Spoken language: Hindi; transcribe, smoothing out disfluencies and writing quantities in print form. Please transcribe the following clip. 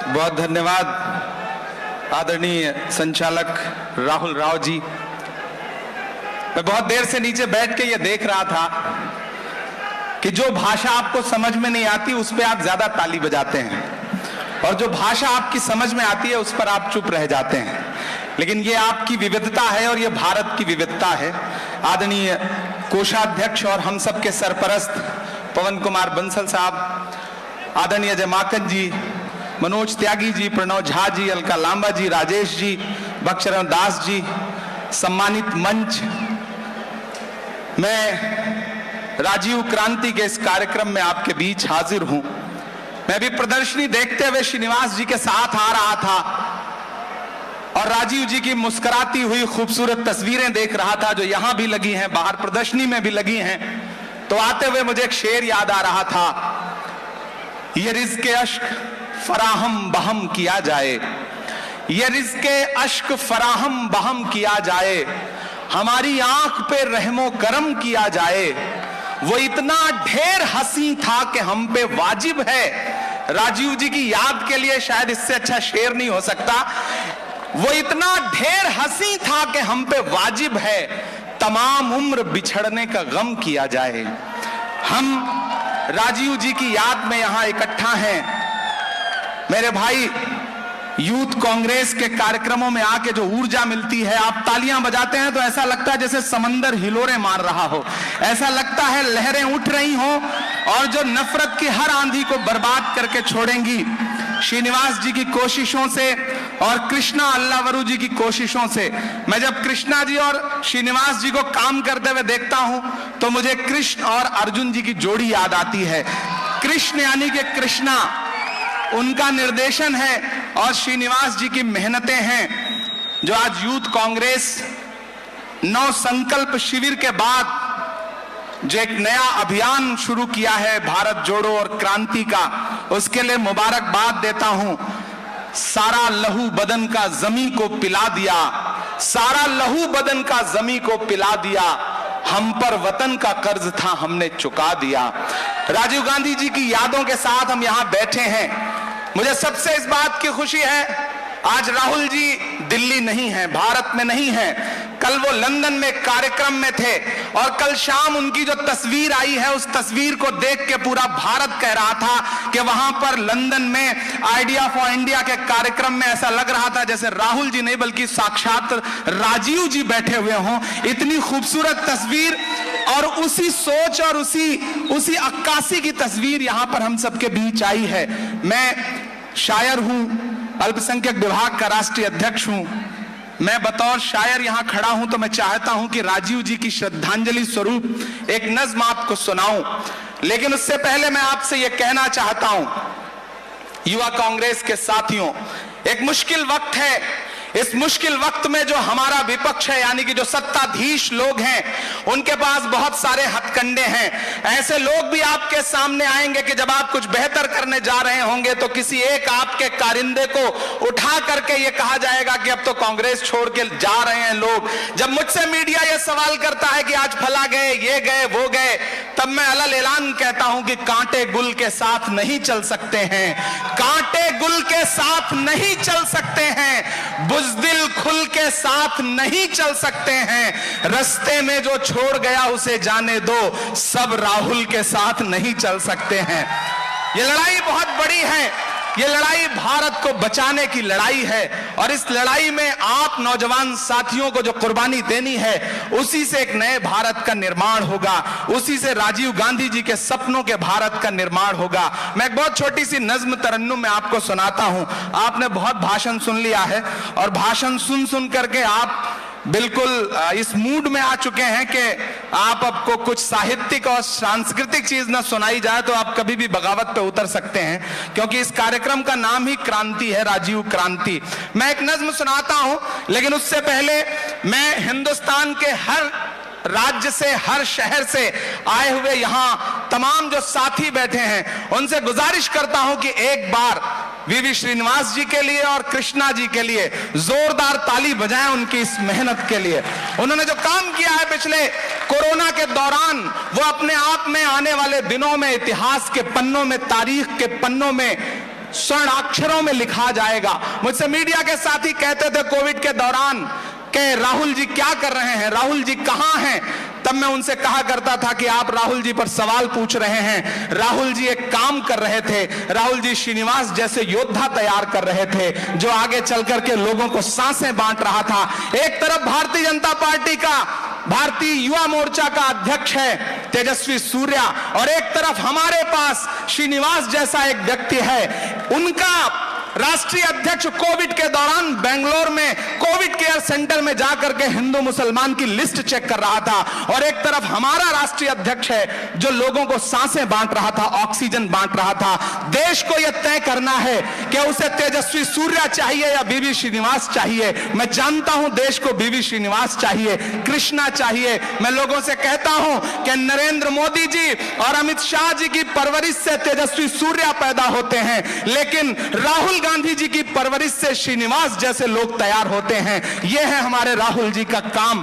बहुत धन्यवाद आदरणीय संचालक राहुल राव जी। मैं बहुत देर से नीचे बैठ के ये देख रहा था कि जो भाषा आपको समझ में नहीं आती उस पर आप ज्यादा ताली बजाते हैं और जो भाषा आपकी समझ में आती है उस पर आप चुप रह जाते हैं। लेकिन ये आपकी विविधता है और ये भारत की विविधता है। आदरणीय कोषाध्यक्ष और हम सबके सरपरस्त पवन कुमार बंसल साहब, आदरणीय अजय माकन जी, मनोज त्यागी जी, प्रणव झा जी, अलका लांबा जी, राजेश जी, बख्शरण दास जी, सम्मानित मंच, मैं राजीव क्रांति के इस कार्यक्रम में आपके बीच हाजिर हूं। मैं भी प्रदर्शनी देखते हुए श्रीनिवास जी के साथ आ रहा था और राजीव जी की मुस्कुराती हुई खूबसूरत तस्वीरें देख रहा था जो यहां भी लगी हैं, बाहर प्रदर्शनी में भी लगी हैं। तो आते हुए मुझे एक शेर याद आ रहा था, ये रिज़्क़े अश्क फराहम बहम किया जाए, ये रिज़्क़े अश्क फराहम बहम किया जाए, हमारी आंख पे रहमो करम किया जाए, वो इतना ढेर हंसी था कि हम पे वाजिब है। राजीव जी की याद के लिए शायद इससे अच्छा शेर नहीं हो सकता। वो इतना ढेर हंसी था कि हम पे वाजिब है, तमाम उम्र बिछड़ने का गम किया जाए। हम राजीव जी की याद में यहां इकट्ठा हैं। मेरे भाई, यूथ कांग्रेस के कार्यक्रमों में आके जो ऊर्जा मिलती है, आप तालियां बजाते हैं तो ऐसा लगता है जैसे समंदर हिलोरे मार रहा हो, ऐसा लगता है लहरें उठ रही हो और जो नफरत की हर आंधी को बर्बाद करके छोड़ेंगी। श्रीनिवास जी की कोशिशों से और कृष्णा अल्लावरू जी की कोशिशों से, मैं जब कृष्णा जी और श्रीनिवास जी को काम करते हुए देखता हूं तो मुझे कृष्ण और अर्जुन जी की जोड़ी याद आती है। कृष्ण यानी कि कृष्णा, उनका निर्देशन है और श्रीनिवास जी की मेहनतें हैं जो आज यूथ कांग्रेस नव संकल्प शिविर के बाद जो एक नया अभियान शुरू किया है भारत जोड़ो और क्रांति का, उसके लिए मुबारकबाद देता हूं। सारा लहू बदन का जमी को पिला दिया, सारा लहू बदन का जमी को पिला दिया, हम पर वतन का कर्ज था हमने चुका दिया। राजीव गांधी जी की यादों के साथ हम यहां बैठे हैं। मुझे सबसे इस बात की खुशी है, आज राहुल जी दिल्ली नहीं है, भारत में नहीं है, कल वो लंदन में कार्यक्रम में थे और कल शाम उनकी जो तस्वीर आई है उस तस्वीर को देख के पूरा भारत कह रहा था कि वहां पर लंदन में आइडिया फॉर इंडिया के कार्यक्रम में ऐसा लग रहा था जैसे राहुल जी नहीं बल्कि साक्षात राजीव जी बैठे हुए हों। इतनी खूबसूरत तस्वीर और उसी सोच और उसी अक्कासी की तस्वीर यहां पर हम सबके बीच आई है। मैं शायर हूं, अल्पसंख्यक विभाग का राष्ट्रीय अध्यक्ष हूं। मैं बतौर शायर यहां खड़ा हूं तो मैं चाहता हूं कि राजीव जी की श्रद्धांजलि स्वरूप एक नज्म आपको सुनाऊं। लेकिन उससे पहले मैं आपसे यह कहना चाहता हूं, युवा कांग्रेस के साथियों, एक मुश्किल वक्त है। इस मुश्किल वक्त में जो हमारा विपक्ष है यानी कि जो सत्ताधीश लोग हैं, उनके पास बहुत सारे हथकंडे हैं। ऐसे लोग भी आपके सामने आएंगे कि जब आप कुछ बेहतर करने जा रहे होंगे तो किसी एक आपके कारिंदे को उठा करके ये कहा जाएगा कि अब तो कांग्रेस छोड़ के जा रहे हैं लोग। जब मुझसे मीडिया ये सवाल करता है कि आज फला गए, ये गए, वो गए, तब मैं अलल ऐलान कहता हूं कि कांटे गुल के साथ नहीं चल सकते हैं, कांटे गुल के साथ नहीं चल सकते हैं, बुज़दिल खुल के साथ नहीं चल सकते हैं, रास्ते में जो छोड़ गया उसे जाने दो, सब राहुल के साथ नहीं चल सकते हैं। ये लड़ाई बहुत बड़ी है, ये लड़ाई भारत को बचाने की लड़ाई है और इस लड़ाई में आप नौजवान साथियों को जो कुर्बानी देनी है उसी से एक नए भारत का निर्माण होगा, उसी से राजीव गांधी जी के सपनों के भारत का निर्माण होगा। मैं एक बहुत छोटी सी नज्म तरन्नुम में आपको सुनाता हूं। आपने बहुत भाषण सुन लिया है और भाषण सुन सुन करके आप बिल्कुल इस मूड में आ चुके हैं कि आप आपको कुछ साहित्यिक और सांस्कृतिक चीज न सुनाई जाए तो आप कभी भी बगावत पे उतर सकते हैं, क्योंकि इस कार्यक्रम का नाम ही क्रांति है, राजीव क्रांति। मैं एक नज्म सुनाता हूं, लेकिन उससे पहले मैं हिंदुस्तान के हर राज्य से, हर शहर से आए हुए यहां तमाम जो साथी बैठे हैं उनसे गुजारिश करता हूं कि एक बार वीवी श्रीनिवास जी के लिए और कृष्णा जी के लिए जोरदार ताली बजाएं उनकी इस मेहनत के लिए। उन्होंने जो काम किया है पिछले कोरोना के दौरान, वो अपने आप में आने वाले दिनों में इतिहास के पन्नों में, तारीख के पन्नों में स्वर्ण अक्षरों में लिखा जाएगा। मुझसे मीडिया के साथी कहते थे कोविड के दौरान कि राहुल जी क्या कर रहे हैं, राहुल जी कहां हैं? तब मैं उनसे कहा करता था कि आप राहुल जी पर सवाल पूछ रहे हैं, राहुल जी एक काम कर रहे थे, राहुल जी श्रीनिवास जैसे योद्धा तैयार कर रहे थे जो आगे चल करके लोगों को सांसें बांट रहा था। एक तरफ भारतीय जनता पार्टी का, भारतीय युवा मोर्चा का अध्यक्ष है तेजस्वी सूर्या, और एक तरफ हमारे पास श्रीनिवास जैसा एक व्यक्ति है। उनका राष्ट्रीय अध्यक्ष कोविड के दौरान बेंगलोर में कोविड केयर सेंटर में जाकर के हिंदू मुसलमान की लिस्ट चेक कर रहा था, और एक तरफ हमारा राष्ट्रीय अध्यक्ष है जो लोगों को सांसें बांट रहा था, ऑक्सीजन बांट रहा था। देश को यह तय करना है कि उसे तेजस्वी सूर्या चाहिए या बीवी श्रीनिवास चाहिए। मैं जानता हूं देश को बीवी श्रीनिवास चाहिए, कृष्णा चाहिए। मैं लोगों से कहता हूं कि नरेंद्र मोदी जी और अमित शाह जी की परवरिश से तेजस्वी सूर्या पैदा होते हैं, लेकिन राहुल गांधी जी की परवरिश से श्रीनिवास जैसे लोग तैयार होते हैं। यह है हमारे राहुल जी का काम।